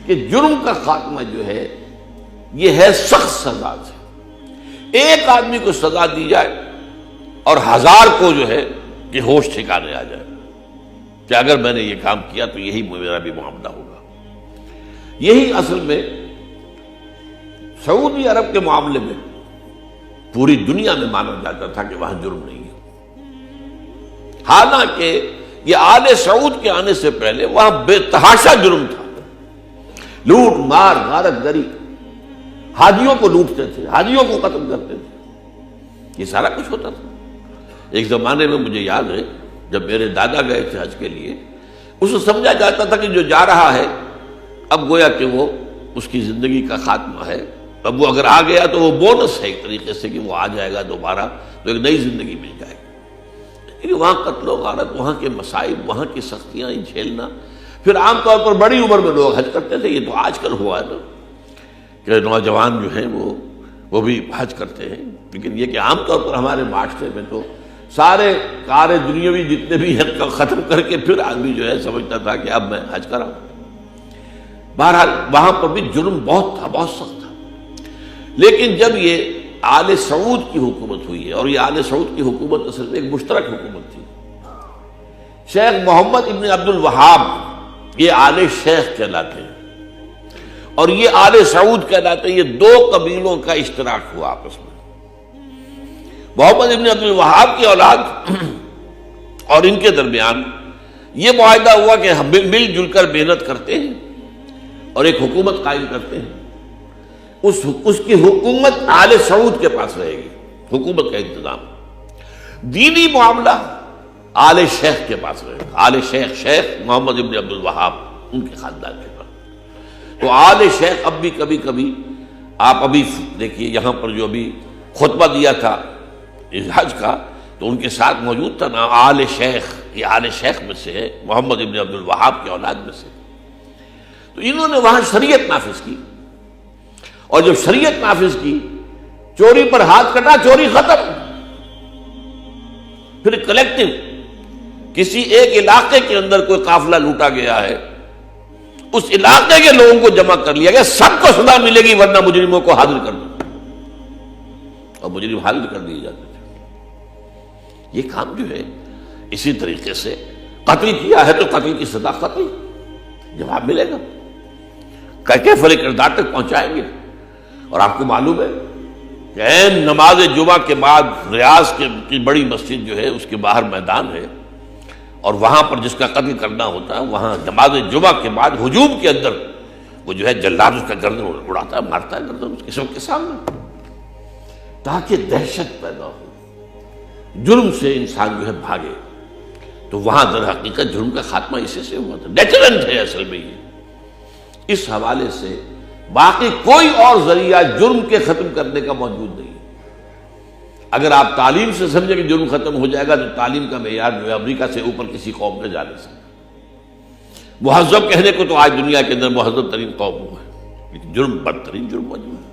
کہ جرم کا خاتمہ جو ہے یہ ہے سخت سزا سے. ایک آدمی کو سزا دی جائے اور 1000 کو جو ہے کہ ہوش ٹھکانے آ جائے کہ اگر میں نے یہ کام کیا تو یہی میرا بھی معاملہ ہوگا. یہی اصل میں سعودی عرب کے معاملے میں پوری دنیا میں مانا جاتا تھا کہ وہاں جرم نہیں ہے، حالانکہ یہ آل سعود کے آنے سے پہلے وہاں بے تحاشا جرم تھا. لوٹ مار غارت گری، حاجیوں کو لوٹتے تھے، حاجیوں کو قتل کرتے تھے، یہ سارا کچھ ہوتا تھا. ایک زمانے میں مجھے یاد ہے جب میرے دادا گئے تھے حج کے لیے، اس کو سمجھا جاتا تھا کہ جو جا رہا ہے اب گویا کہ وہ اس کی زندگی کا خاتمہ ہے، اب وہ اگر آ گیا تو وہ بونس ہے ایک طریقے سے کہ وہ آ جائے گا دوبارہ تو ایک نئی زندگی مل جائے گی. لیکن وہاں قتل و غارت، وہاں کے مصائب، وہاں کی سختیاں جھیلنا. پھر عام طور پر بڑی عمر میں لوگ حج کرتے تھے، یہ تو آج کل ہوا ہے نا کہ نوجوان جو ہیں وہ بھی حج کرتے ہیں. لیکن یہ کہ عام طور پر ہمارے معاشرے میں تو سارے کار دنیاوی جتنے بھی ہیں ختم کر کے پھر آدمی جو ہے سمجھتا تھا کہ اب میں حج کراؤں. بہرحال وہاں پر بھی جرم بہت تھا، بہت سخت تھا. لیکن جب یہ آل سعود کی حکومت ہوئی ہے، اور یہ آل سعود کی حکومت اصل میں ایک مشترک حکومت تھی. شیخ محمد ابن عبد الوہاب یہ آل شیخ کہلاتے ہیں اور یہ آل سعود کہلاتے ہیں. یہ دو قبیلوں کا اشتراک ہوا آپس میں. محمد ابن عبد الوہاب کی اولاد اور ان کے درمیان یہ معاہدہ ہوا کہ ہم مل جل کر محنت کرتے ہیں اور ایک حکومت قائم کرتے ہیں. اس کی حکومت آل سعود کے پاس رہے گی، حکومت کا انتظام. دینی معاملہ آل شیخ کے پاس رہے گا. آل شیخ، شیخ محمد ابن عبد الوہاب ان کے خاندان کے پاس. تو آل شیخ اب بھی کبھی کبھی آپ ابھی دیکھیے یہاں پر جو ابھی خطبہ دیا تھا اس حج کا تو ان کے ساتھ موجود تھا نا آل شیخ. یہ آل شیخ میں سے ہے، محمد ابن عبد الوہاب کی اولاد میں سے. تو انہوں نے وہاں شریعت نافذ کی، اور جب شریعت نافذ کی، چوری پر ہاتھ کٹا، چوری ختم. پھر کلیکٹو کسی ایک علاقے کے اندر کوئی قافلہ لوٹا گیا ہے، اس علاقے کے لوگوں کو جمع کر لیا گیا، سب کو سزا ملے گی ورنہ مجرموں کو حاضر کر دو، اور مجرم حاضر کر دیے جاتے تھے. یہ کام جو ہے اسی طریقے سے قتل کیا ہے تو قتل کی سزا قتل، جواب ملے گا. کیفر کردار تک پہنچائیں گے. اور آپ کو معلوم ہے کہ عین نماز جمعہ کے بعد ریاض کی بڑی مسجد جو ہے اس کے باہر میدان ہے، اور وہاں پر جس کا قتل کرنا ہوتا ہے وہاں نماز جمعہ کے بعد ہجوم کے اندر وہ جو ہے جلاد اس کا گردن اڑاتا ہے، مارتا ہے گردن اس کے سب کے سامنے، تاکہ دہشت پیدا ہو، جرم سے انسان جو ہے بھاگے. تو وہاں در حقیقت جرم کا خاتمہ اسی سے ہوا تھا. ڈیٹرنٹ ہے اصل میں یہ. اس حوالے سے باقی کوئی اور ذریعہ جرم کے ختم کرنے کا موجود نہیں. اگر آپ تعلیم سے سمجھیں کہ جرم ختم ہو جائے گا تو تعلیم کا معیار جو ہے امریکہ سے اوپر کسی قوم پہ جا نہیں سکتا. مہذب کہنے کو تو آج دنیا کے اندر مہذب ترین قوم ہے، لیکن جرم بدترین جرم موجود ہے.